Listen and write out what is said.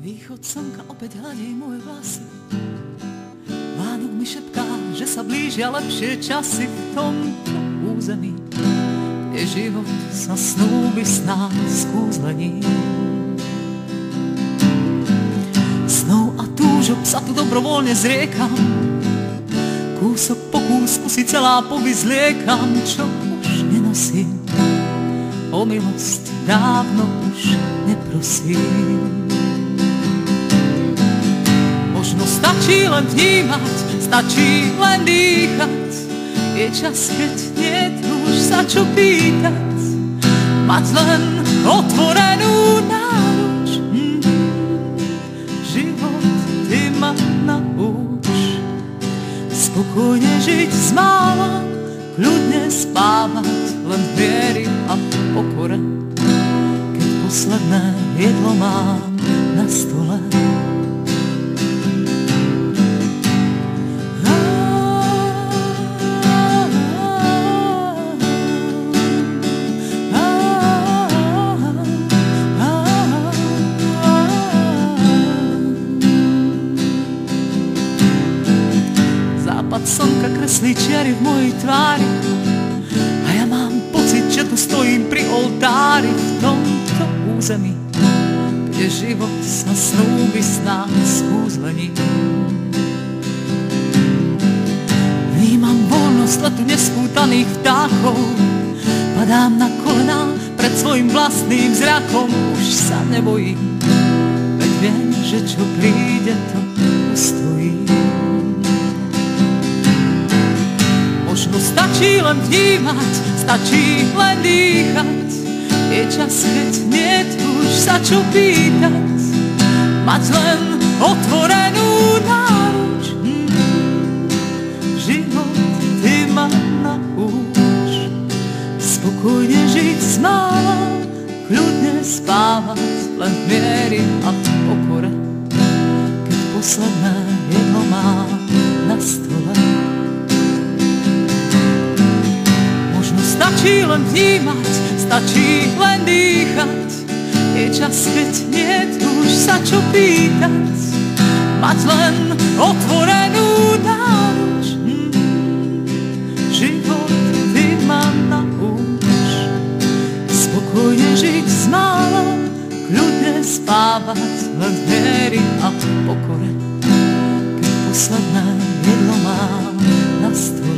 Východ slnka opäť hladí moje vlasy. Vánok mi šepká, že sa blížia lepšie časy v tomto území, kde život sa snúbi sná skúzlení. Snou a túžob sa tu dobrovoľne zriekam, kúsok po kúsku si celá povyzliekam, čo už nenosím, o milosť dávno už neprosím. Možno stačí len vnímať, stačí len dýchať, je čas, keď niet už sa čo pýtať, mať len otvorenú náruč. Život, ty ma nauč spokojne žiť z mála, kľudne spávať len v viery a pokore, keď posledné jedlo mám na stole. Západ slnka kreslí čiary v mojej tvári a ja mám pocit, že tu stojím pri oltári v tomto území, kde život sa snúbi sná skúzlení. Vnímam voľnosť letu nespútaných vtákov, padám na kolená pred svojim vlastným zrakom, už sa nebojím, veď viem, že čo príde, to ustojí. Možno stačí len vnímať, stačí len dýchať, je čas, keď niet už sa čo pýtať, mať len otvorenú náruč. Život, ty ma nauč spokojne žiť z mála, kľudne spávať len v miery a pokore, keď posledné jedlo mám na stole. Stačí len vnímať, stačí len dýchať, je čas, keď niet už sa čo pýtať, mať len otvorenú náruč. Život, ty ma nauč spokojne žiť z mála, kľudne spávať len v viery a pokore, keď posledné jedlo mám na stole.